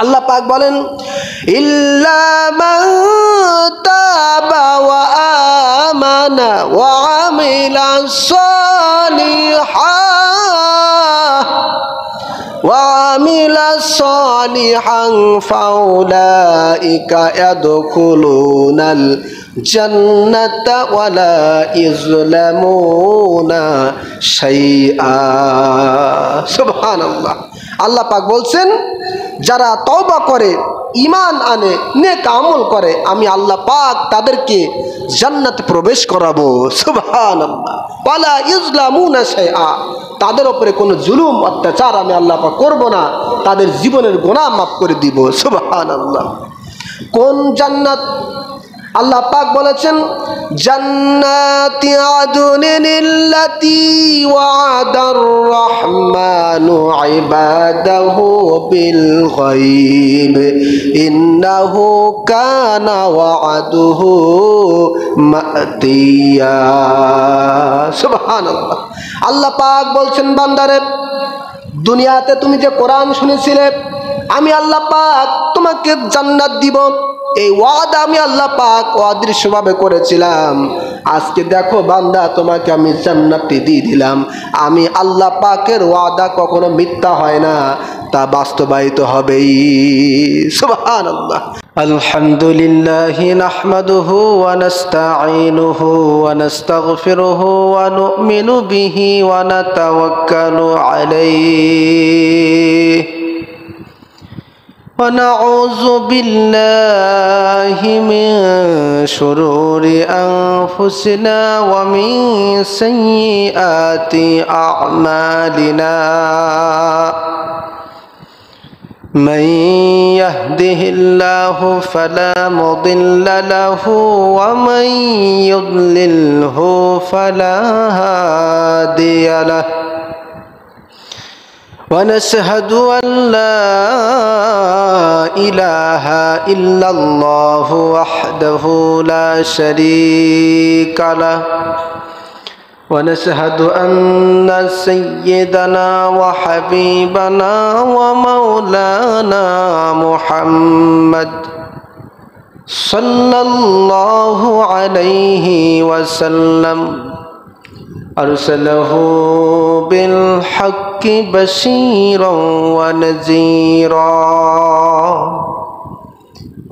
আল্লাহ পাক বলেন ইল্লা মান তাবা ওয়া আমানা ওয়া আমিলা সালিহান ফাউলাইকা ইয়াদখুলুনাল জান্নাতা ওয়ালা ইযলামুনা শাইআ। সুবহানাল্লাহ। আল্লাহ পাক বলছেন যারা তওবা করে, ঈমান আনে, নেক আমল করে, আমি আল্লাহ পাক তাদেরকে জান্নাতে প্রবেশ করাবো। সুবহানাল্লাহ। ওয়ালা ইযলামুনা শাইআ, তাদের উপরে কোনো জুলুম অত্যাচার আমি আল্লাহ পাক করব না, তাদের জীবনের গুনাহ মাফ করে দিব। সুবহানাল্লাহ। কোন জান্নাত? আল্লাহ পাক বলেছেন জান্নাতি আদনিল্লাতি ওয়াদার রহমানু ইবাদাহু বিল গায়ব ইন্নাহু কানা ওয়াদুহু মাতিয়া। সুবহানাল্লাহ। আল্লাহ পাক বলছেন বান্দারে, দুনিয়াতে তুমি যে কোরআন শুনেছিলে, আমি আল্লাহ পাক তোমাকে জান্নাত দিব, এই ওয়াদা আমি আল্লাহ পাক অদৃশ্যভাবে করেছিলাম। আজকে দেখো বান্দা, তোমাকে আমি জান্নাতে দিয়ে দিলাম। আমি আল্লাহ পাকের ওয়াদা কখনো মিথ্যা হয় না, তা বাস্তবায়িত হবেই। সুবহানাল্লাহ। আলহামদুলিল্লাহি নাহমাদুহু ওয়া নাস্তাঈনুহু ওয়া নাস্তাগফিরুহু ওয়া নু'মিনু বিহি ওয়া নাতাওয়াক্কালু আলাইহি ونعوذ بالله من شرور أنفسنا ومن سيئات أعمالنا من يهده الله فلا مضل له ومن يضلله فلا هادي له ونشهد أن لا إله إلا الله وحده لا شريك له ونشهد أن سيدنا وحبيبنا ومولانا محمد صلى الله عليه وسلم أرسله بالحق بشيرا ونذيرا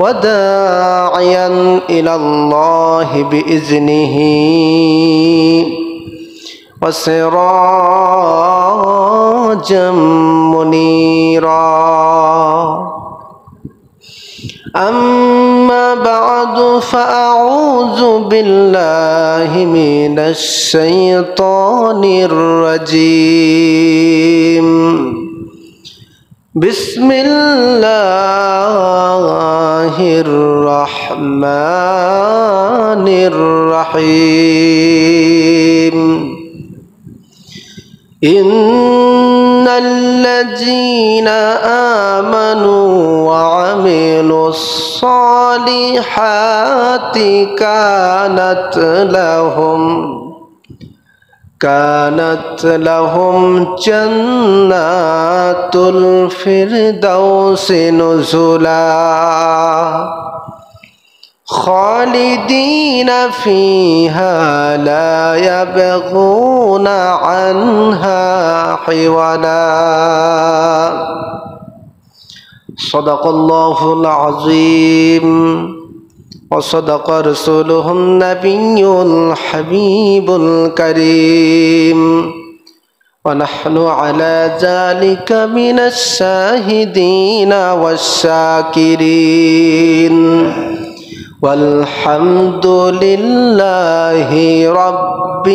وداعيا إلى الله بإذنه وسراجا منيرا. أما بعد فأعوذ بالله من الشيطان الرجيم. بسم الله الرحمن الرحيم. إن الذين آمنوا وعملوا الصالحات كانت لهم جنات الفردوس نزلا خالدين فيها لا يبغون عنها حولا. صدق الله العظيم وصدق رسوله النبي الحبيب الكريم ونحن على ذلك من الشاهدين والشاكرين والحمد لله رب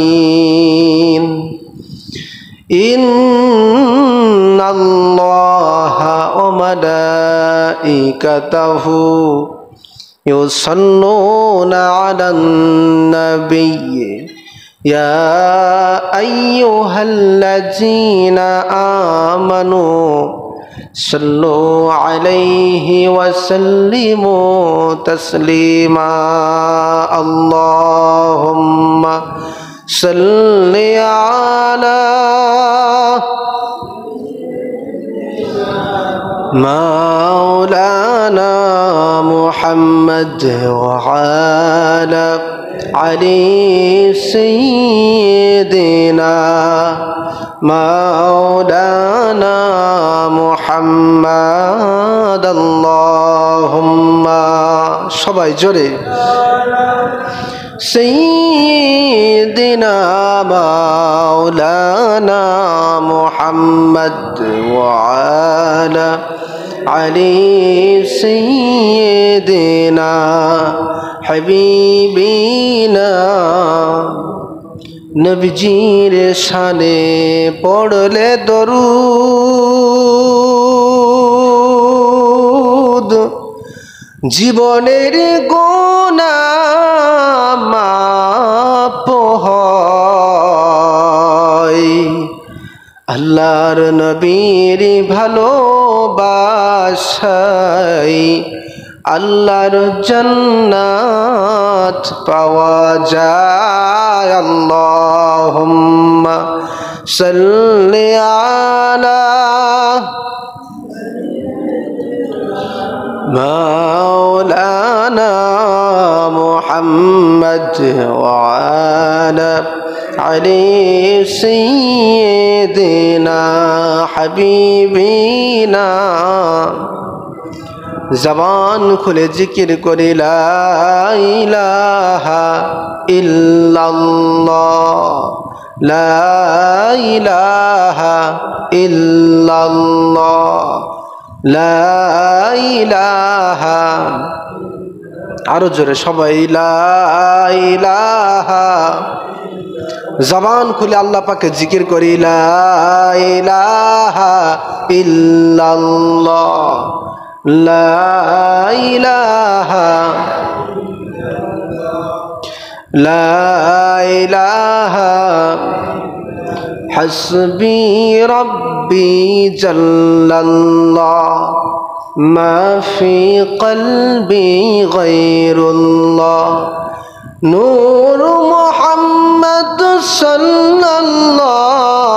العالمين. إن الله وملائكته يصلون على النبي يا أيها الذين آمنوا صلوا عليه وسلموا تسليما. اللهم صل على مولانا محمد وعلى علي سيدنا مولانا محمد اللهم সবাই জোরে سيدنا مولانا محمد وعلى علي سيدنا حبيبنا নবীজির শানে পড়লে দরুদ জীবনের গুনাহ মাফ হয় আল্লাহর নবীর ভালোবাসায় আল্লাহর জান্নাত পাওয়া যায় আল্লাহুম্মা সাল্লি আলা مولانا محمد وعلى علي سيدنا حبيبنا জবান খুলে জিকির করি লা ইলাহা ইল্লাল্লাহ লা ইলাহা ইল্লাল্লাহ লা ইলাহা আরো জোরে সবাই লা ইলাহা জবান খুলে আল্লাহ পাকে জিকির করি লা ইলাহা ইল্লাল্লাহ লা ইলাহা লা ইলাহা হাসবি রব্বি জাল্লাল্লাহ মা ফি কলবি গায়রুল্লাহ নূর মুহাম্মদ সাল্লাল্লাহ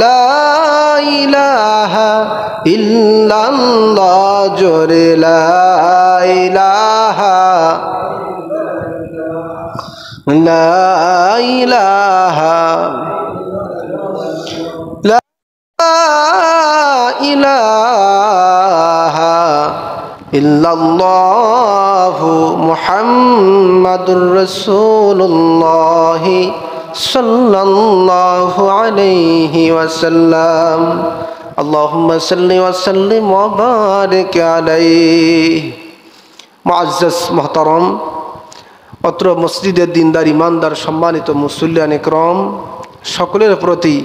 লা ইলাহা ইল্লাল্লাহ জোরে লা ইলাহা লা ইলাহা লা ইলাহা ইল্লাল্লাহ মুহাম্মাদুর রাসূলুল্লাহ সাল্লাল্লাহু আলাইহি ওয়াসাল্লাম আল্লাহুম্মা সাল্লি ওয়া সাল্লিম ওয়া বারিক আলাইহি মুআজ্জাজ মুহতারাম অত্র মসজিদের দিনদার ইমানদার সম্মানিত মুসল্লিয়ান ইকরাম সকলের প্রতি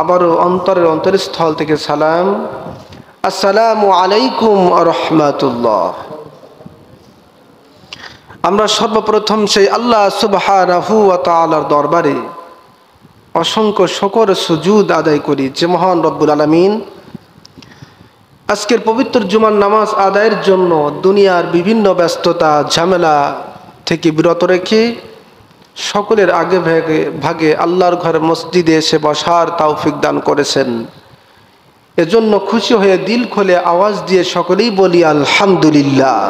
আবারও অন্তরস্থল থেকে সালাম আসসালামু আলাইকুম ওয়া রাহমাতুল্লাহ। আমরা সর্বপ্রথম সেই আল্লাহ সুবহানাহু ওয়া তাআলার দরবারে অসংখ্য শুকর সুজুদ আদায় করি যে মহান রব্বুল আলামিন আজকের পবিত্র জুমার নামাজ আদায়ের জন্য দুনিয়ার বিভিন্ন ব্যস্ততা ঝামেলা থেকে বিরত রেখে সকলের আগে ভাগে আল্লাহর ঘর মসজিদে এসে বসার তৌফিক দান করেছেন। এজন্য খুশি হয়ে দিল খুলে আওয়াজ দিয়ে সকলেই বলি আলহামদুলিল্লাহ।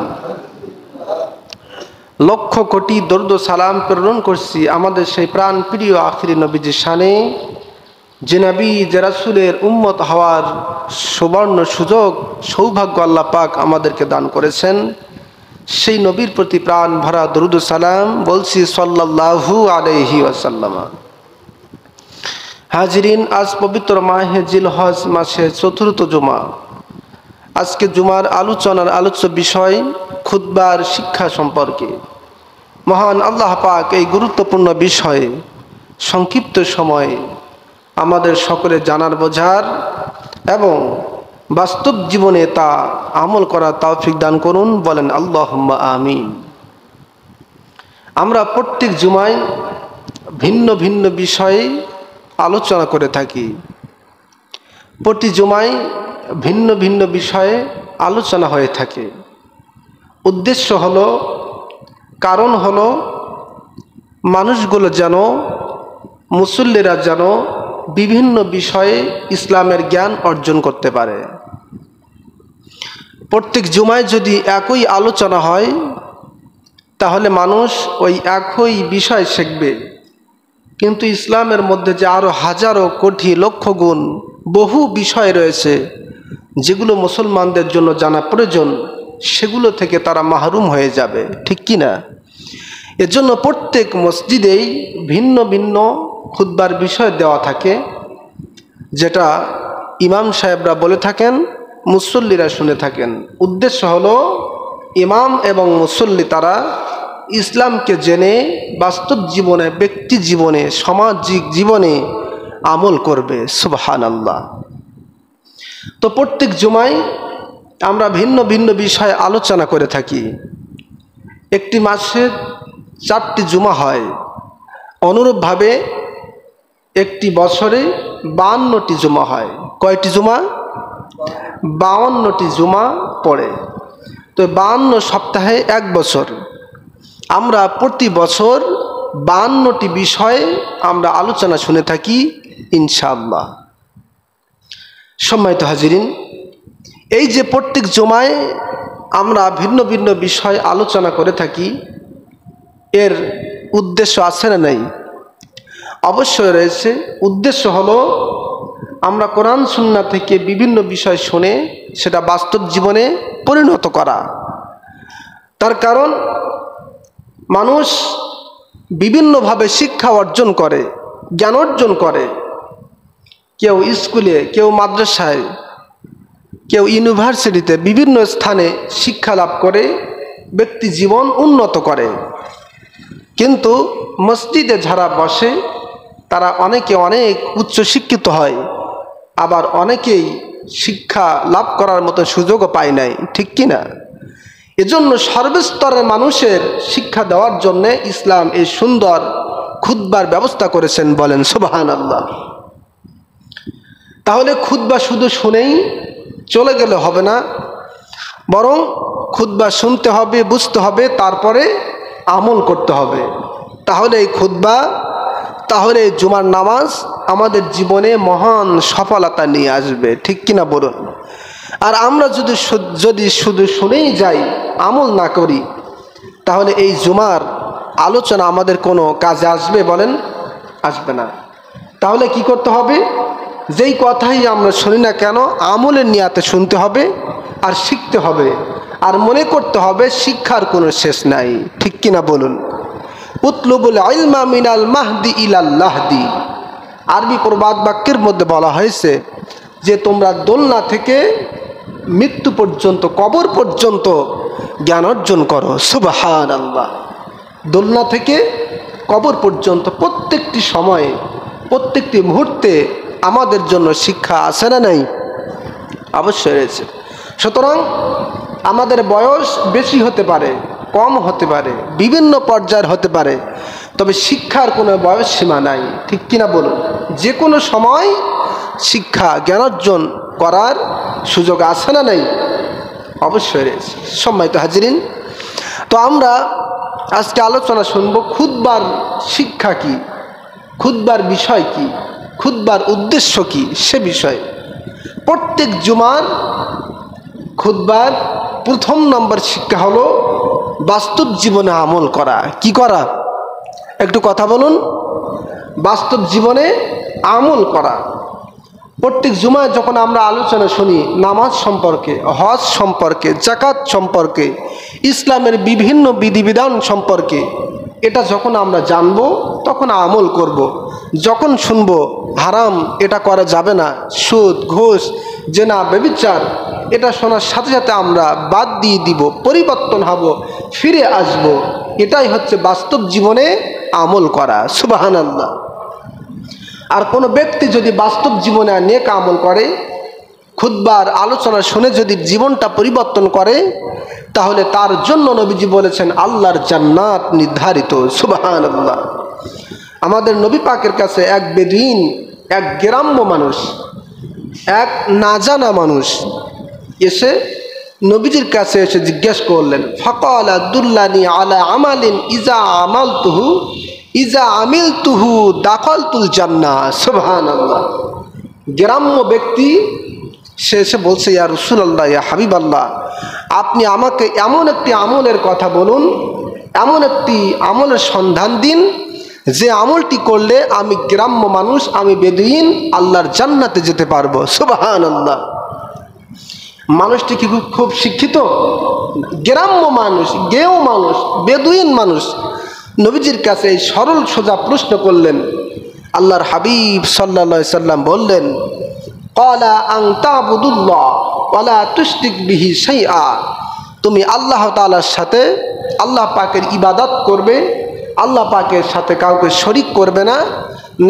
লক্ষ কোটি দরুদ সালাম প্রেরণ করছি আমাদের সেই প্রাণ প্রিয় আখিরি নবীজির শানে যে নবী যে রাসূলের উম্মত হওয়ার সুবর্ণ সুযোগ সৌভাগ্য আল্লাহ পাক আমাদেরকে দান করেছেন। সেই নবীর প্রতি প্রাণ ভরা দরুদ সালাম বলছি সাল্লাল্লাহু আলাইহি ওয়াসাল্লাম। হাজিরিন, আজ পবিত্র মাহে জিলহজ মাসের চতুর্থ জুমা। আজকে জুমার আলোচনার আলোচ্য বিষয় খুতবার শিক্ষা সম্পর্কে। মহান আল্লাহ পাক এই গুরুত্বপূর্ণ বিষয়ে সংক্ষিপ্ত সময়ে আমাদের সকলে জানার বোঝার এবং বাস্তব জীবনে তা আমল করার তৌফিক দান করুন, বলেন আল্লাহুম্মা আমিন। আমরা প্রত্যেক জুমায় ভিন্ন ভিন্ন বিষয়ে আলোচনা করে থাকি। প্রতি জুমায় ভিন্ন ভিন্ন বিষয়ে আলোচনা হয়ে থাকে। উদ্দেশ্য হলো, কারণ হলো মানুষগুলো যেন, মুসল্লিরা যেন বিভিন্ন বিষয়ে ইসলামের জ্ঞান অর্জন করতে পারে। প্রত্যেক জুমায় যদি একই আলোচনা হয় তাহলে মানুষ ওই একই বিষয় শিখবে, কিন্তু ইসলামের মধ্যে যে আরও হাজারো কোটি লক্ষ গুণ বহু বিষয় রয়েছে যেগুলো মুসলমানদের জন্য জানা প্রয়োজন, সেগুলো থেকে তারা মাহরুম হয়ে যাবে, ঠিক কি না? এজন্য প্রত্যেক মসজিদেই ভিন্ন ভিন্ন খুতবার বিষয় দেওয়া থাকে, যেটা ইমাম সাহেবরা বলে থাকেন, মুসল্লিরা শুনে থাকেন। উদ্দেশ্য হলো ইমাম এবং মুসল্লি তারা ইসলামকে জেনে বাস্তব জীবনে, ব্যক্তি জীবনে, সামাজিক জীবনে আমল করবে। সুবহানাল্লাহ। তো প্রত্যেক জুমায় আমরা ভিন্ন ভিন্ন বিষয়ে আলোচনা করে থাকি। একটি মাসে 4টি জুমা হয়, অনুরূপভাবে একটি বছরে 52টি জুমা হয়। কয়টি জুমা? 52টি জুমা পড়ে। তো 52 সপ্তাহে 1 বছর। আমরা প্রতি বছর 52টি বিষয়ে আমরা আলোচনা শুনে থাকি ইনশাআল্লাহ। সম্মানিত হাজিরিন, এই যে প্রত্যেক জুমায় আমরা ভিন্ন ভিন্ন বিষয় আলোচনা করে থাকি, এর উদ্দেশ্য আছে না নাই? অবশ্যই রয়েছে। উদ্দেশ্য হলো আমরা কোরআন সুন্নাহ থেকে বিভিন্ন বিষয় শুনে সেটা বাস্তব জীবনে পরিণত করা। তার কারণ মানুষ বিভিন্নভাবে শিক্ষা অর্জন করে, জ্ঞান অর্জন করে। কেউ স্কুলে, কেউ মাদ্রাসায়, কেউ ইউনিভার্সিটিতে, বিভিন্ন স্থানে শিক্ষা লাভ করে ব্যক্তি জীবন উন্নত করে। কিন্তু মসজিদে যারা বসে তারা অনেকে অনেক উচ্চ শিক্ষিত হয়, আবার অনেকেই শিক্ষা লাভ করার মতো সুযোগও পায় নাই, ঠিক কি না? এজন্য সর্বস্তরের মানুষের শিক্ষা দেওয়ার জন্য ইসলাম এই সুন্দর খুতবার ব্যবস্থা করেছেন। বলেন সুবহানাল্লাহ। তাহলে খুতবা শুধু শুনেই চলে গেলে হবে না, বরং খুতবা শুনতে হবে, বুঝতে হবে, তারপরে আমল করতে হবে। তাহলে এই খুতবা, তাহলে এই জুমার নামাজ আমাদের জীবনে মহান সফলতা নিয়ে আসবে, ঠিক কিনা বলুন? আর আমরা যদি শুধু শুনেই যাই, আমল না করি, তাহলে এই জুমার আলোচনা আমাদের কোনো কাজে আসবে? বলেন, আসবে না। তাহলে কি করতে হবে? যেই কথাই আমরা শুনি না কেন, আমলের নিয়াতে শুনতে হবে আর শিখতে হবে, আর মনে করতে হবে শিক্ষার কোনো শেষ নাই, ঠিক কিনা বলুন? উতলুবুল ইলমা মিনাল মাহদি ইলাল লাহদি। আরবি প্রবাদ বাক্যের মধ্যে বলা হয়েছে যে তোমরা দোলনা থেকে মৃত্যু পর্যন্ত, কবর পর্যন্ত জ্ঞান অর্জন করো। সুবহানাল্লাহ। দোলনা থেকে কবর পর্যন্ত প্রত্যেকটি সময়ে, প্রত্যেকটি মুহূর্তে আমাদের জন্য শিক্ষা আছে না নাই? অবশ্যই রয়েছে। সুতরাং আমাদের বয়স বেশি হতে পারে, কম হতে পারে, বিভিন্ন পর্যায়ের হতে পারে, তবে শিক্ষার কোনো বয়স সীমা নাই, ঠিক কিনা বলুন? যে কোনো সময় শিক্ষা, জ্ঞান অর্জন করার সুযোগ আছে না নাই? অবশ্যই রয়েছে। সম্মানিত হাজিরিন, তো আমরা আজকে আলোচনা শুনব খুতবার শিক্ষা কি, খুতবার বিষয় কি, খুতবার উদ্দেশ্য কি, সে বিষয়ে। প্রত্যেক জুমার খুতবার প্রথম নম্বর শিক্ষা হলো বাস্তব জীবনে আমল করা। কি করা? একটু কথা বলুন। বাস্তব জীবনে আমল করা। প্রত্যেক জুমায় যখন আমরা আলোচনা শুনি নামাজ সম্পর্কে, হজ সম্পর্কে, যাকাত সম্পর্কে, ইসলামের বিভিন্ন বিধিবিধান সম্পর্কে, এটা যখন আমরা জানবো তখন আমল করব। যখন শুনবো হারাম, এটা করা যাবে না, সুদ, ঘুষ, জেনা, ব্যভিচার, এটা শোনার সাথে সাথে আমরা বাদ দিয়ে দিব, পরিবর্তন হব, ফিরে আসব। এটাই হচ্ছে বাস্তব জীবনে আমল করা। সুবহানাল্লাহ। আর কোনো ব্যক্তি যদি বাস্তব জীবনে নেক আমল করে, খুতবার আলোচনা শুনে যদি জীবনটা পরিবর্তন করে, তাহলে তার জন্য নবীজি বলেছেন আল্লাহর জান্নাত নির্ধারিত। সুবহানাল্লাহ। আমাদের নবী পাকের কাছে এক বেদুইন, এক গ্রাম্য মানুষ, এক না জানা মানুষ এসে নবীজির কাছে এসে জিজ্ঞেস করলেন, ফাকালা দুল্লানি আলা আমালিন ইজা আমিলতুহু দাখালতুল জান্নাহ। সুবহানাল্লাহ। গ্রাম্য ব্যক্তি সে এসে বলছে, ইয়া রাসূলুল্লাহ, ইয়া হাবিবাল্লাহ, আপনি আমাকে এমন একটি আমলের কথা বলুন, এমন একটি আমলের সন্ধান দিন যে আমলটি করলে আমি গ্রাম্য মানুষ, আমি বেদুইন, আল্লাহর জান্নাতে যেতে পারবো। সুবহানাল্লাহ। মানুষটি কি খুব শিক্ষিত? গ্রাম্য মানুষ, গেও মানুষ, বেদুইন মানুষ নবীজির কাছে এই সরল সোজা প্রশ্ন করলেন। আল্লাহর হাবিব সাল্লাল্লাহু আলাইহি সাল্লাম বললেন, ক্বালা আন তা'বুদুল্লাহ ওয়া লা তুশরিক বিহি শাইআ, তুমি আল্লাহ তাআলার সাথে, আল্লাহ পাকের ইবাদত করবে, আল্লাহ পাকের সাথে কাউকে শরিক করবে না,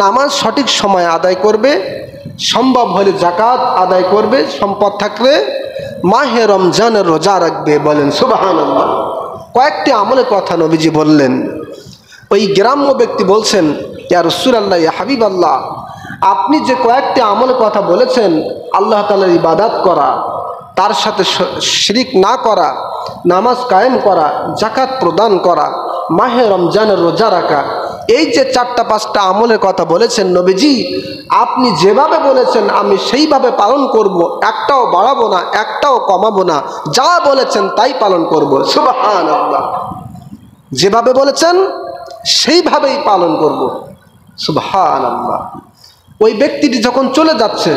নামাজ সঠিক সময় আদায় করবে, সম্ভব হলে যাকাত আদায় করবে, সম্পদ থাকলে মাহে রমজানের রোজা রাখবে। বলেন সুবহানাল্লাহ। কয়েকটি আমলের কথা নবীজি বললেন। ওই গ্রাম্য ব্যক্তি বলছেন, ইয়া রাসূলুল্লাহ, ইয়া হাবিবাল্লাহ, আপনি যে কয়েকটি আমলের কথা বলেছেন, আল্লাহ তাআলার ইবাদত করা, তার সাথে শিরিক না করা, নামাজ কায়েম করা, যাকাত প্রদান করা, মাহে রমজানের রোজা রাখা, এই যে 4-5টা আমলের কথা বলেছেন নবীজি, আপনি যেভাবে বলেছেন আমি সেইভাবে পালন করব, একটাও বাড়াবো না, একটাও কমাবো না, যা বলেছেন তাই পালন করব। সুবহানাল্লাহ। যেভাবে বলেছেন সেইভাবেই পালন করব। সুবহানাল্লাহ। ওই ব্যক্তিটি যখন চলে যাচ্ছে,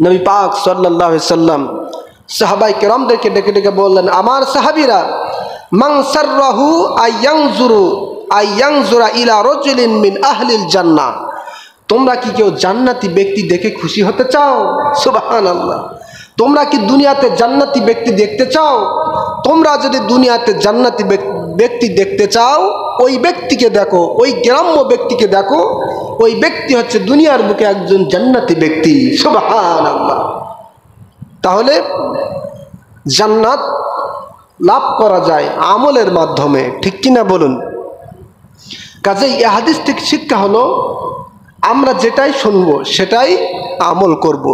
নবী পাক সাল্লাল্লাহু আলাইহি সাল্লাম সাহাবায়ে কেরামদেরকে ডেকে ডেকে বললেন, আমার সাহাবীরা, মান সাররাহু আয়ানজুরা ইলা রাজুলিন মিন আহলিল জান্নাহ, তোমরা কি কেউ জান্নাতি ব্যক্তি দেখে খুশি হতে চাও? সুবহানাল্লাহ। তোমরা কি দুনিয়াতে জান্নাতি ব্যক্তি দেখতে চাও? তোমরা যদি দুনিয়াতে জান্নাতি ব্যক্তি দেখতে চাও, ওই ব্যক্তিকে দেখো, ওই গ্রাম্য ব্যক্তিকে দেখো, ওই ব্যক্তি হচ্ছে দুনিয়ার বুকে একজন জান্নাতি ব্যক্তি। সুবহানাল্লাহ। তাহলে জান্নাত লাভ করা যায় আমলের মাধ্যমে, ঠিক কিনা বলুন? কাজেই এই হাদিস থেকে শিক্ষা হলো, আমরা যেটাই শুনবো সেটাই আমল করব,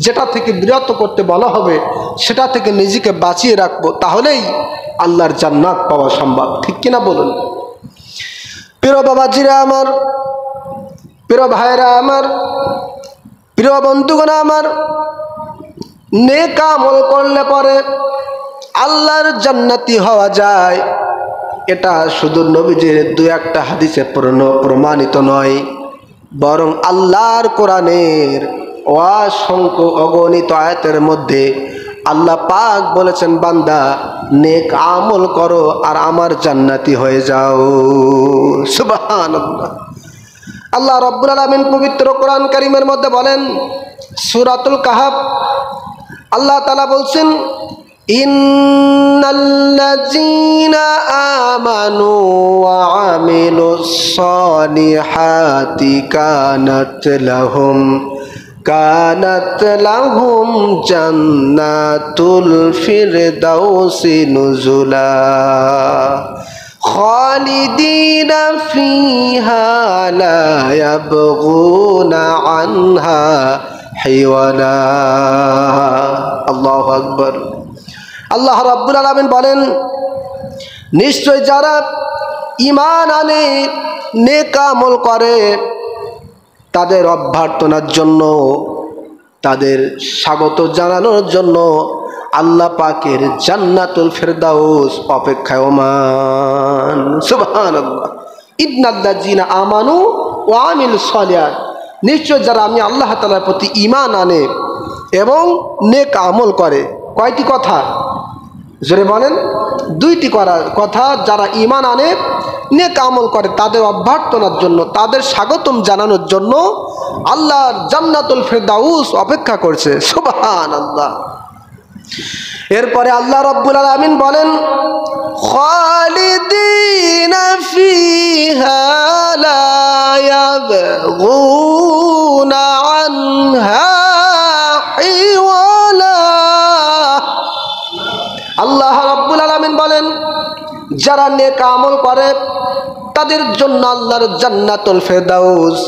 যেটা থেকে বিরত করতে বলা হবে সেটা থেকে নিজেকে বাঁচিয়ে রাখবো, তাহলেই আল্লাহর জান্নাত পাওয়া সম্ভব, ঠিক কিনা বলুন? প্রিয় বাবাজিরা আমার, প্রিয় ভাইরা আমার, প্রিয় বন্ধুগণ আমার, নেক আমল করলে পরে আল্লাহর জান্নাতি হওয়া যায়, এটা শুধু নবীজির 2-1টা হাদিসে প্রমাণিত নয়, বরং আল্লাহর কোরআনের অসংখ্য অগণিত আয়াতের মধ্যে আল্লাহ পাক বলেছেন, বান্দা নেক আমল করো আর আমার জান্নাতি হয়ে যাও। সুবহানাল্লাহ। আল্লাহ রাব্বুল আলামিন পবিত্র কোরআন কারীমের মধ্যে বলেন, সূরাতুল কাহফ, আল্লাহ তাআলা বলছেন, ইন্নাল্লাযীনা আমানু ওয়া আমিলুস সালিহাতি কানাত লাহুম জান্নাতুল ফিরদাউসি নুজুলা খালিদিনা ফিহা লা ইয়াবগুনা আনহা হিওয়ালা। আল্লাহু আকবার। আল্লাহ রাব্বুল আলামিন বলেন, নিশ্চয় যারা ঈমান আনে, নেক আমল করে, তাদের অভ্যর্থনার জন্য, তাদের স্বাগত জানানোর জন্য আল্লাহ পাকের জান্নাতুল ফিরদাউস অপেক্ষায়মান। সুবহানাল্লাহ। ইন্নাল্লাযীনা আমানু ওয়া আমিলুস সালিহাত, নিশ্চয় যারা আমি আল্লাহ তাআলার প্রতি ঈমান আনে এবং নেক আমল করে। কয়টি কথা? জোরে বলেন। 2টি কথা। যারা ঈমান আনে, নেক আমল করে, তাদের অভ্যর্থনার জন্য, তাদের স্বাগতম জানানোর জন্য আল্লাহর জান্নাতুল ফিরদাউস অপেক্ষা করছে। সুবহানাল্লাহ। এরপরে আল্লাহ রাব্বুল আলামিন বলেন, খালিদিনা ফিহা লা ইয়াবগুনা আনহা হিওয়ালা। আল্লাহ রাব্বুল আলামিন বলেন, যারা নেক আমল করে তাদের জন্য আল্লাহর জান্নাতুল ফিরদাউস।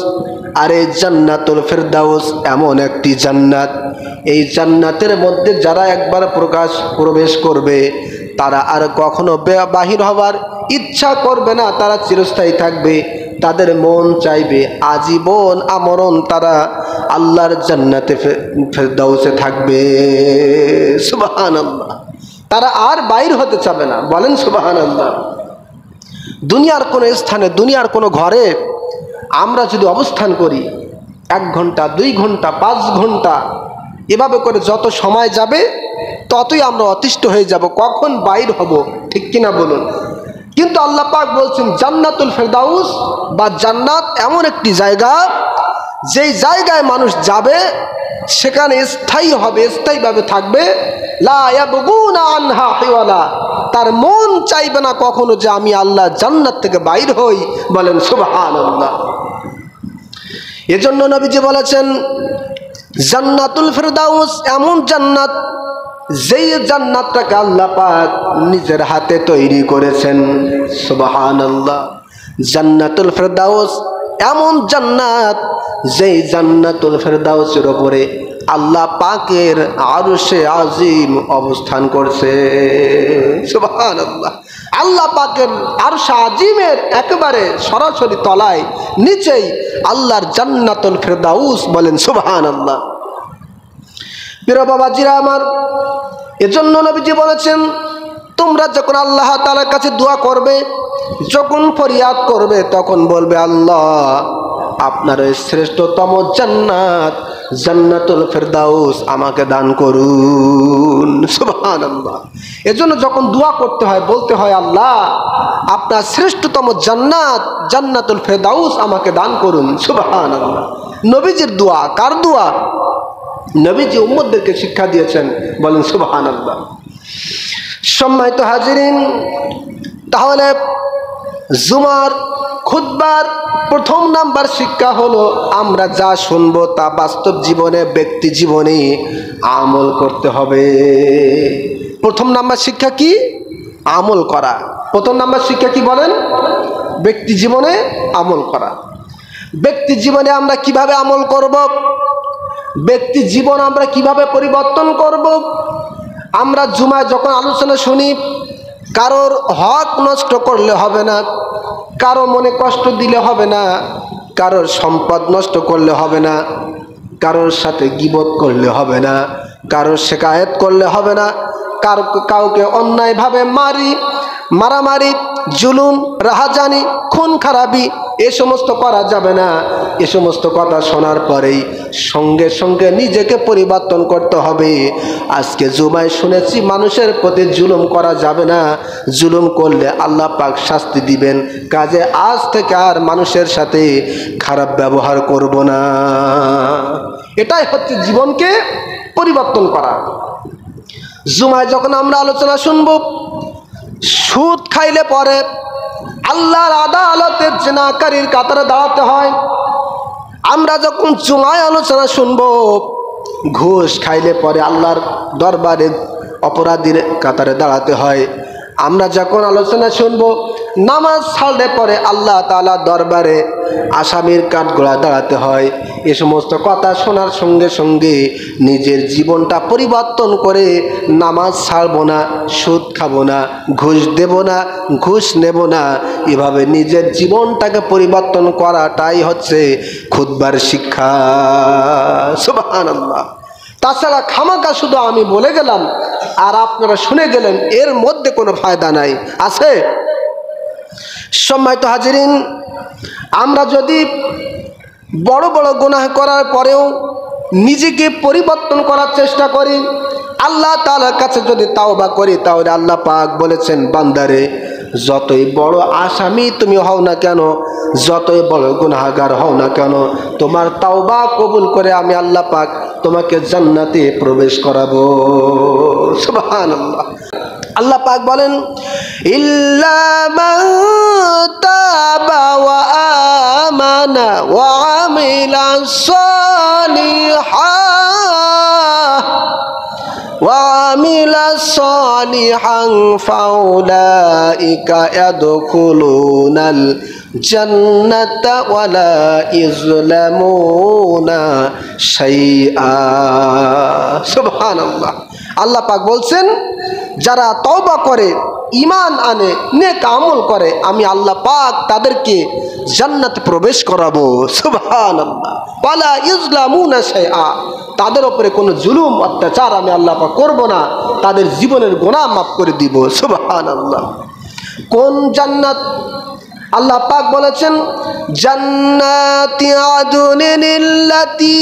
আর এই জান্নাতুল ফিরদাউস এমন একটি জান্নাত, এই জান্নাতের মধ্যে যারা একবার প্রবেশ করবে তারা আর কখনো বাহির হবার ইচ্ছা করবে না, তারা চিরস্থায়ী থাকবে। তাদের মন চাইবে আজীবন আমরণ তারা আল্লাহর জান্নাতে ফেরদাউসে থাকবে। সুবহানাল্লাহ। তারা আর বাইর হতে চাবে না, বলেন সুবহানাল্লাহ। দুনিয়ার কোনো স্থানে, দুনিয়ার কোনো ঘরে আমরা যদি অবস্থান করি 1 ঘন্টা 2 ঘন্টা 5 ঘন্টা এভাবে করে যত সময় যাবে ততই আমরা অতিষ্ঠ হয়ে যাব, কখন বাইর হব, ঠিক কিনা বলুন। কিন্তু আল্লাহ পাক বলছেন জান্নাতুল ফেরদাউস বা জান্নাত এমন একটি জায়গা, যেই জায়গায় মানুষ যাবে সেখানে স্থায়ী হবে, স্থায়ীভাবে থাকবে। লা ইয়াবগুনা আনহা হিওয়ালা, তার মন চাইবে না কখনো যে আমি আল্লাহ জান্নাত থেকে বাইর হই, বলেন সুবহানাল্লাহ। এজন্য নবীজি বলেছেন জান্নাতুল ফেরদাউস এমন জান্নাত, যেই জান্নাতটাকে আল্লাহ পাক নিজের হাতে তৈরি করেছেন। সুবহানাল্লাহ। জান্নাতুল ফেরদাউস এমন জান্নাত, যেই জান্নাতুল ফেরদাউসের উপরে আল্লাহ পাকের আরশে আজিম অবস্থান করছে। সুবহানাল্লাহ। আল্লাহ পাকের আরশে আজিমের একেবারে সরাসরি তলায় নিচেই আল্লাহর জান্নাতুল ফেরদাউস, বলেন সুবহানাল্লাহ। প্রিয় বাবাজিরা আমার, এজন্য নবীজি বলেছেন তোমরা যখন আল্লাহ তাআলার কাছে দোয়া করবে, যখন ফরিয়াদ করবে, তখন বলবে আল্লাহ আপনার ওই শ্রেষ্ঠতম জান্নাত জান্নাতুল ফেরদাউস আমাকে দান করুন। সুবহানাল্লাহ। এজন্য যখন দোয়া করতে হয় বলতে হয় আল্লাহ আপনার শ্রেষ্ঠতম জান্নাত জান্নাতুল ফেরদাউস আমাকে দান করুন। সুবহানাল্লাহ। নবীজির দোয়া, কার দোয়া? নবীজি উম্মতদেরকে শিক্ষা দিয়েছেন, বলেন সুবহানাল্লাহ। সম্মানিত হাজিরিন, তাহলে জুমার খুতবার প্রথম নাম্বার শিক্ষা হলো আমরা যা শুনবো তা বাস্তব জীবনে, ব্যক্তি জীবনে আমল করতে হবে। প্রথম নাম্বার শিক্ষা কি? আমল করা। প্রথম নাম্বার শিক্ষা কি বলেন? ব্যক্তি জীবনে আমল করা। ব্যক্তি জীবনে আমরা কিভাবে আমল করব? ব্যক্তি জীবন আমরা কিভাবে পরিবর্তন করব? আমরা জুমায় যখন আলোচনা শুনি, কারোর হক নষ্ট করলে হবে না, কারো মনে কষ্ট দিলে হবে না, কারোর সম্পদ নষ্ট করলে হবে না, কারোর সাথে গীবত করলে হবে না, কারোর শিকায়েত করলে হবে না, কাউকে অন্যায়ভাবে মারামারি, জুলুম, রাহাজানি, খুন খারাপি এ সমস্ত করা যাবে না। এ সমস্ত কথা শোনার পরেই সঙ্গে সঙ্গে নিজেকে পরিবর্তন করতে হবে। আজকে জুমায় শুনেছি মানুষের প্রতি জুলুম করা যাবে না, জুলুম করলে আল্লাহ পাক শাস্তি দিবেন, কাজে আজ থেকে আর মানুষের সাথে খারাপ ব্যবহার করব না। এটাই হচ্ছে জীবনকে পরিবর্তন করা। জুমায় যখন আমরা আলোচনা শুনব, সুদ খাইলে পরে আল্লাহর আদালতে জিনাকারীর কাতারে দাঁড়াতে হয়। আমরা যখন জুমায় আলোচনা শুনব, ঘুষ খাইলে পরে আল্লাহর দরবারে অপরাধীর কাতারে দাঁড়াতে হয়। আমরা যখন আলোচনা শুনব, নামাজ ছাড়লে পরে আল্লাহ তাআলা দরবারে আসামির কাঠগড়ায় দাঁড়াতে হয়। এ সমস্ত কথা শোনার সঙ্গে সঙ্গে নিজের জীবনটা পরিবর্তন করে নামাজ ছাড়ব না, সুদ খাবো না, ঘুষ দেব না, ঘুষ নেব না, এভাবে নিজের জীবনটাকে পরিবর্তন করাটাই হচ্ছে খুতবার শিক্ষা। সুবহানাল্লাহ। তাছাড়া খামাকা শুধু আমি বলে গেলাম আর আপনারা শুনে গেলেন, এর মধ্যে কোনো ফায়দা নাই, আছে? সম্মানিত হাজিরিন, আমরা যদি বড় বড় গুনাহ করার পরেও নিজেকে পরিবর্তন করার চেষ্টা করি, আল্লাহ তাআলার কাছে যদি তাওবা করি, তাহলে আল্লাহ পাক বলেছেন বান্দারে যতই বড় আসামি তুমি হও না কেন, যতই বড় গুনাহগার হও না কেন, তোমার তাওবা কবুল করে আমি আল্লাহ পাক তোমাকে জান্নাতে প্রবেশ করাবো। সুবহানাল্লাহ। আল্লাহ পাক বলেন ইল্লা মান তাবা ওয়া আমানা ওয়া আমিলা সালিহান ফাউলাইকা ইয়াদখুলুনাল জান্নাতা ওয়া লা ইযলামুনা শাইআ। সুবহানাল্লাহ। আল্লাহ পাক বলছেন যারা তওবা করে ঈমান আনে, নেক আমল করে, আমি আল্লাহ পাক তাদেরকে জান্নাতে প্রবেশ করাবো। সুবহানাল্লাহ। ওয়ালা ইজলামুনা শাইআ, তাদের উপরে কোনো জুলুম অত্যাচার আমি আল্লাহ পাক করব না, তাদের জীবনের গুনাহ মাফ করে দিব। সুবহানাল্লাহ। কোন জান্নাত? আল্লাহ পাক বলেছেন জান্নাতি আদনিল্লাতি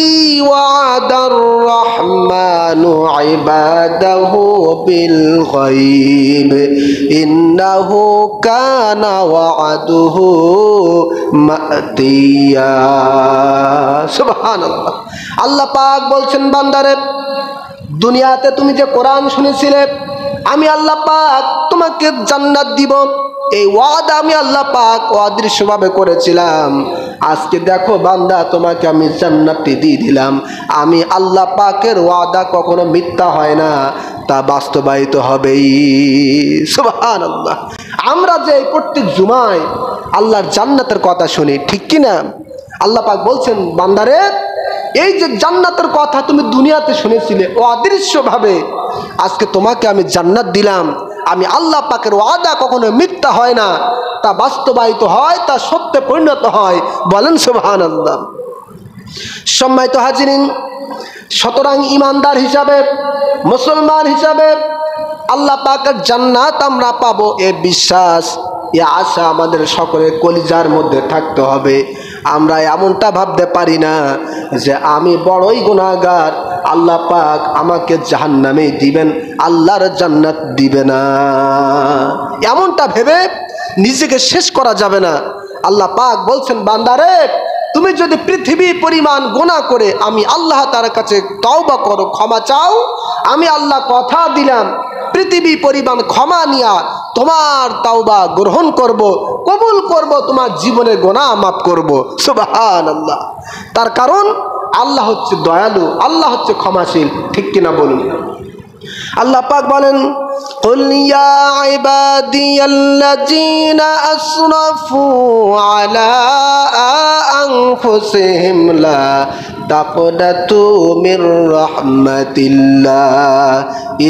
ওয়াদার রহমানু ইবাদাহু বিল গায়ব ইন্নাহু কানা ওয়াদুহু মাতিয়া। সুবহানাল্লাহ। আল্লাহ পাক বলছেন বান্দারে, দুনিয়াতে তুমি যে কোরআন শুনেছিলে, আমি আল্লাহ পাক তোমাকে জান্নাত দিব, এই ওয়াদা আমি আল্লাহ পাক অদৃশ্যভাবে করেছিলাম। আজকে দেখো বান্দা, তোমাকে আমি জান্নাতটি দিয়ে দিলাম। আমি আল্লাহ পাকের ওয়াদা কখনো মিথ্যা হয় না, তা বাস্তবায়িত হবেই। সুবহানাল্লাহ। আমরা যে প্রত্যেক জুমায় আল্লাহর জান্নাতের কথা শুনি, ঠিক কি না? আল্লাহ পাক বলছেন বান্দারে, এই যে জান্নাতের কথা তুমি দুনিয়াতে শুনেছিলে অদৃশ্যভাবে, আজকে তোমাকে আমি জান্নাত দিলাম। আমি আল্লাহ পাকের ওয়াদা কখনো মিথ্যা হয় না, তা বাস্তবায়িত হয়, তা সত্যে পরিণত হয়। বলেন সুবহানাল্লাহ। সম্মানিত হাজিরিন, সুতরাং ঈমানদার হিসাবে, মুসলমান হিসাবে আল্লাহ পাকের জান্নাত আমরা পাবো, এ বিশ্বাস, এ আশা আমাদের সকলের কলিজার মধ্যে থাকতে হবে। আমরা এমনটা ভাবতে পারি না যে আমি বড়ই গুনাহগার, আল্লাহ পাক আমাকে জাহান্নামে দিবেন, আল্লাহর জান্নাত দিবে না, এমনটা ভেবে নিজেকে শেষ করা যাবে না। আল্লাহ পাক বলছেন বান্দারে, তুমি যদি পৃথিবী পরিমাণ গুনাহ করে আমি আল্লাহ তার কাছে তওবা করো, ক্ষমা চাও, আমি আল্লাহ কথা দিলাম পৃথিবী পরিমাণ ক্ষমা নিয়া তোমার তওবা গ্রহণ করব, কবুল করব, তোমার জীবনের গুনাহ মাফ করব। সুবহানাল্লাহ। তার কারণ আল্লাহ হচ্ছে দয়ালু, আল্লাহ হচ্ছে ক্ষমাশীল, ঠিক কিনা বলুন? আল্লাহ পাক বলেন কুল ইয়া ইবাদিয়াল্লাযীনা আসরাফু আলা আনফুসিহিম লা তাকনাতু মির রাহমাতিল্লাহ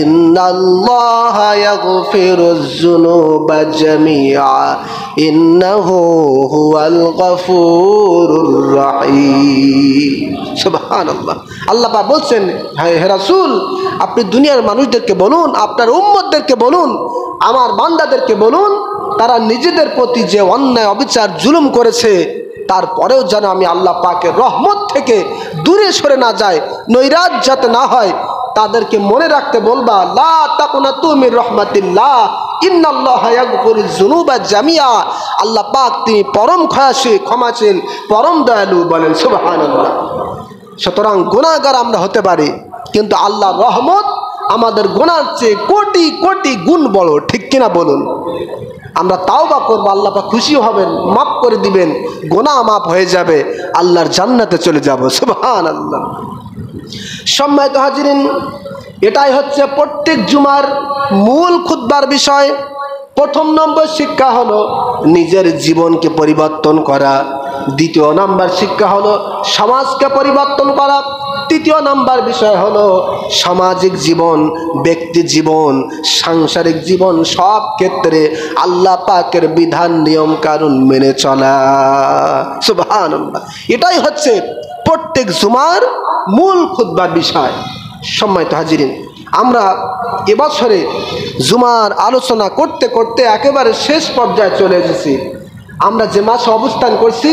ইন্নাল্লাহা ইয়াগফিরুয যুনুবা জামিআ ইন্নাহু হুয়াল গফুরুর রহিম। সুবহানাল্লাহ। আল্লাহ পাক বলছেন, হে রাসূল, আপনি দুনিয়ার মানুষদেরকে বলুন, আপনার উম্মতদেরকে বলুন, আমার বান্দাদেরকে বলুন, তারা নিজেদের প্রতি যে অন্যায় অবিচার জুলুম করেছে, তারপরেও যেন আমি আল্লাহ পাকের রহমত থেকে দূরে সরে না যায়, নৈরাজ্য যাতে না হয়, তাদেরকে মনে রাখতে বলবা লা তাকুনাতু মির রাহমাতিল্লাহ ইন্নাল্লাহা ইয়াগফিরুয যুনুবা জামিআ। আল্লাহ পাক তিনি পরম ক্ষমাশীল, পরম দয়ালু। বলেন সুবহানাল্লাহ। সুতরাং গুনাহগার আমরা হতে পারি, কিন্তু আল্লাহর রহমত আমাদের গুনার চেয়ে কোটি কোটি গুণ বড়, ঠিক কিনা বলুন? আমরা তাওবা করবো, আল্লাহ পাক খুশি হবেন, মাফ করে দিবেন, গুনাহ মাফ হয়ে যাবে, আল্লাহর জান্নাতে চলে যাব। সুবহানাল্লাহ। সম্মানিত হাজিরিন, এটাই হচ্ছে প্রত্যেক জুমার মূল খুতবার বিষয়। প্রথম নম্বর শিক্ষা হলো নিজের জীবনকে পরিবর্তন করা, দ্বিতীয় নাম্বার শিক্ষা হলো সমাজকে পরিবর্তন করা, তৃতীয় নাম্বার বিষয় হলো সামাজিক জীবন, ব্যক্তি জীবন, সাংসারিক জীবন, সব ক্ষেত্রে আল্লাহ পাকের বিধান নিয়ম কানুন মেনে চলা। সুবহানাল্লাহ। এটাই হচ্ছে প্রত্যেক জুমার মূল খুতবার বিষয়। সম্মানিত হাজিরিন, আমরা এবছরে জুমার আলোচনা করতে করতে একেবারে শেষ পর্যায়ে চলে এসেছি। আমরা যে মাসে অবস্থান করছি,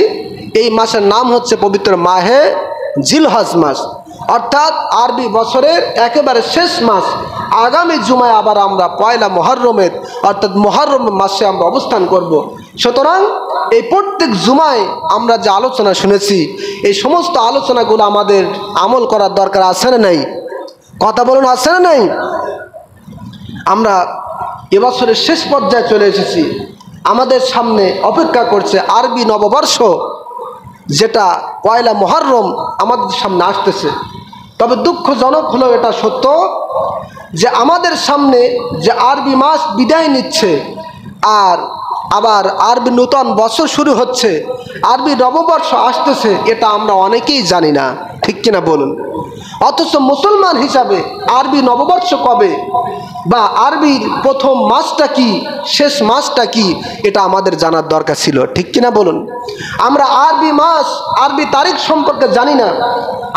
এই মাসের নাম হচ্ছে পবিত্র মাহে জিলহজ মাস, অর্থাৎ আরবি বছরের একেবারে শেষ মাস। আগামী জুমায় আবার আমরা পয়লা মুহররমের অর্থাৎ মুহররম মাসে আমরা অবস্থান করব। সুতরাং এই প্রত্যেক জুমায় আমরা যে আলোচনা শুনেছি, এই সমস্ত আলোচনাগুলো আমাদের আমল করার দরকার আছে না নাই? কথা বলুন, আছে না নাই? আমরা এবছরের শেষ পর্যায়ে চলে এসেছি। আমাদের সামনে অপেক্ষা করছে আরবি নববর্ষ, যেটা পয়লা মুহররম আমাদের সামনে আসতেছে। তবে দুঃখজনক হলো এটা সত্য যে আমাদের সামনে যে আরবি মাস বিদায় নিচ্ছে, আর আবার আরবি নূতন বছর শুরু হচ্ছে, আরবি নববর্ষ আসতেছে, এটা আমরা অনেকেই জানি না, ঠিক কিনা বলুন। অথচ মুসলমান হিসাবে আরবি নববর্ষ কবে বা আরবির প্রথম মাসটা কি, শেষ মাসটা কি, এটা আমাদের জানার দরকার ছিল, ঠিক কিনা বলুন। আমরা আরবি মাস, আরবি তারিখ সম্পর্কে জানি না।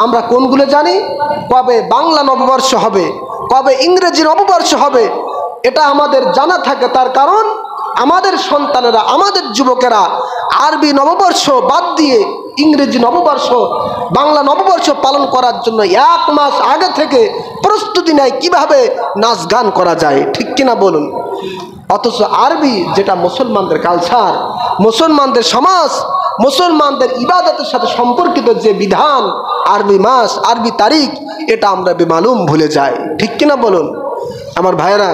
আমরা কোনগুলো জানি? কবে বাংলা নববর্ষ হবে, কবে ইংরেজি নববর্ষ হবে, এটা আমাদের জানা থাকে। তার কারণ আমাদের সন্তানেরা, আমাদের যুবকেরা আরবি নববর্ষ বাদ দিয়ে ইংরেজি নববর্ষ, বাংলা নববর্ষ পালন করার জন্য 1 মাস আগে থেকে প্রস্তুতি নেয় কিভাবে নাচ গান করা যায়, ঠিক কিনা বলুন। অথচ আরবি, যেটা মুসলমানদের কালচার, মুসলমানদের সমাজ, মুসলমানদের ইবাদতের সাথে সম্পর্কিত যে বিধান, আরবি মাস, আরবি তারিখ, এটা আমরা বেমালুম ভুলে যাই, ঠিক কিনা বলুন। আমার ভাইয়েরা,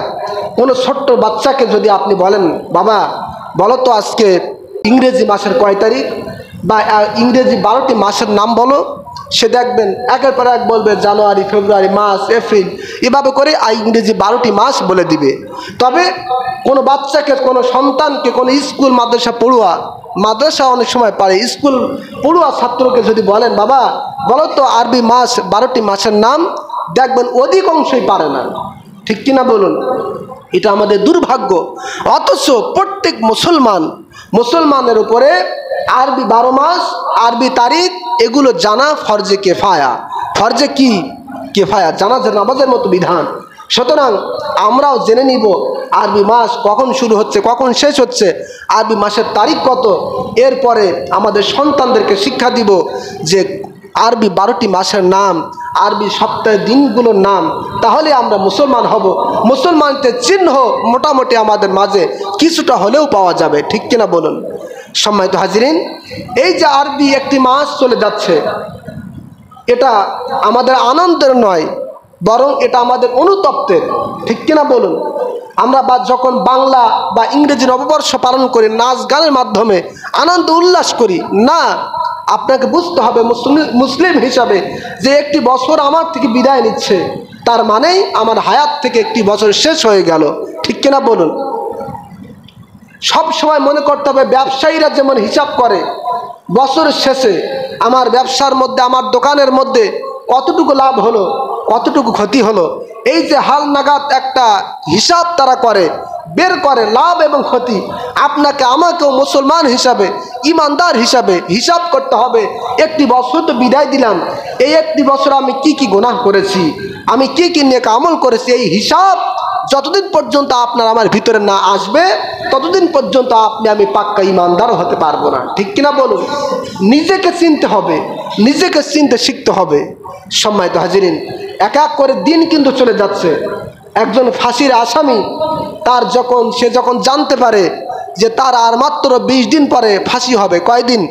কোনো ছোট্ট বাচ্চাকে যদি আপনি বলেন, বাবা বলো তো আজকে ইংরেজি মাসের কয় তারিখ, বা ইংরেজি 12টি মাসের নাম বলো, সে দেখবেন একের পর এক বলবে জানুয়ারি, ফেব্রুয়ারি, মার্চ, এপ্রিল, এভাবে করে ইংরেজি 12টি মাস বলে দিবে। তবে কোনো বাচ্চাকে, কোনো সন্তানকে, কোনো স্কুল মাদ্রাসা পড়ুয়া, মাদ্রাসা অনেক সময় পারে, স্কুল পড়ুয়া ছাত্রকে যদি বলেন, বাবা বলো তো আরবি মাস 12টি মাসের নাম, দেখবেন অধিকাংশই পারে না, ঠিক কিনা বলুন। এটা আমাদের দুর্ভাগ্য। অথচ প্রত্যেক মুসলমানের উপরে আরবি 12 মাস, আরবি তারিখ, এগুলো জানা ফরজে কেফায়া। ফরজে কি? কেফায়া, জানাজা নামাজের মতো বিধান। সুতরাং আমরাও জেনে নিব আরবি মাস কখন শুরু হচ্ছে, কখন শেষ হচ্ছে, আরবি মাসের তারিখ কত। এরপরে আমাদের সন্তানদেরকে শিক্ষা দিব যে আরবি 12টি মাসের নাম, আরবি সপ্তাহের দিনগুলোর নাম, তাহলে আমরা মুসলমান হব। মুসলমানদের চিহ্ন মোটামুটি আমাদের মাঝে কিছুটা হলেও পাওয়া যাবে, ঠিক কিনা বলুন। সম্মানিত হাজিরিন, এই যে আরবি একটি মাস চলে যাচ্ছে, এটা আমাদের আনন্দের নয়, বরং এটা আমাদের অনুতপ্তের, ঠিক কিনা বলুন। আমরা যখন বাংলা বা ইংরেজি নববর্ষ পালন করি, নাচ গানের মাধ্যমে আনন্দ উল্লাস করি না, আপনাকে বুঝতে হবে মুসলিম হিসাবে যে একটি বছর আমার থেকে বিদায় নিচ্ছে, তার মানেই আমার হায়াত থেকে একটি বছর শেষ হয়ে গেল, ঠিক কিনা বলুন। সব সময় মনে করতে হবে, ব্যবসায়ীরা যেমন হিসাব করে বছরের শেষে আমার ব্যবসার মধ্যে, আমার দোকানের মধ্যে কতটুকু লাভ হলো, কতটুকু ক্ষতি হলো, এই যে হাল নাগাদ একটা হিসাব তারা করে, বের করে লাভ এবং ক্ষতি। আপনাকে আমাকেও মুসলমান হিসাবে, ইমানদার হিসাবে হিসাব করতে হবে। একটি বছর তো বিদায় দিলাম, এই একটি বছর আমি কি কি গুনাহ করেছি, আমি কি কি নেক আমল করেছি, এই হিসাব যতদিন পর্যন্ত আপনার আমার ভিতরে না আসবে, ততদিন পর্যন্ত আমি পাক্কা ইমানদার হতে পারবো না, ঠিক কিনা বলুন। নিজেকে চিনতে হবে, নিজেকে চিনতে শিখতে হবে। সম্মানিত হাজিরিন, এক এক করে দিন কিন্তু চলে যাচ্ছে। একজন ফাঁসির আসামি, সে যখন জানতে পারে যে তার আর মাত্র 20 দিন পরে ফাঁসি হবে, কয়দিন,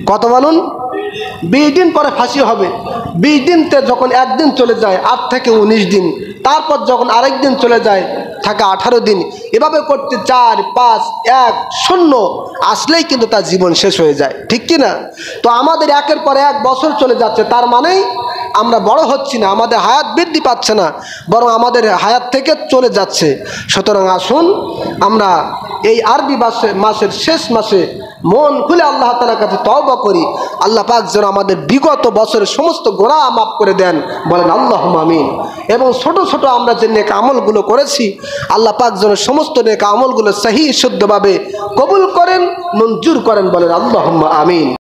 কত বলুন, 20 দিন পরে ফাঁসি হবে। 20 দিনতে যখন একদিন চলে যায়, 8 থেকে 19 দিন, তারপর যখন আরেক দিন চলে যায়, থাকে 18 দিন। এভাবে করতে 4, 5, 1, 0 আসলেই কিন্তু তার জীবন শেষ হয়ে যায়, ঠিক কিনা। তো আমাদের একের পর এক বছর চলে যাচ্ছে, তার মানেই আমরা বড় হচ্ছি না, আমাদের হায়াত বৃদ্ধি পাচ্ছে না, বরং আমাদের হায়াত থেকে চলে যাচ্ছে। সুতরাং আসুন আমরা এই আরবি মাসের শেষ মাসে মন খুলে আল্লাহ তাআলার কাছে তওবা করি। আল্লাহ পাক যেন আমাদের বিগত বছরের সমস্ত গুনাহ মাফ করে দেন, বলেন আল্লাহুম্মা আমিন। এবং ছোট ছোট আমরা যে নেক আমলগুলো করেছি, আল্লাহ পাক যেন সমস্ত নেক আমলগুলো সহি শুদ্ধভাবে কবুল করেন, মঞ্জুর করেন, বলেন আল্লাহুম্মা আমিন।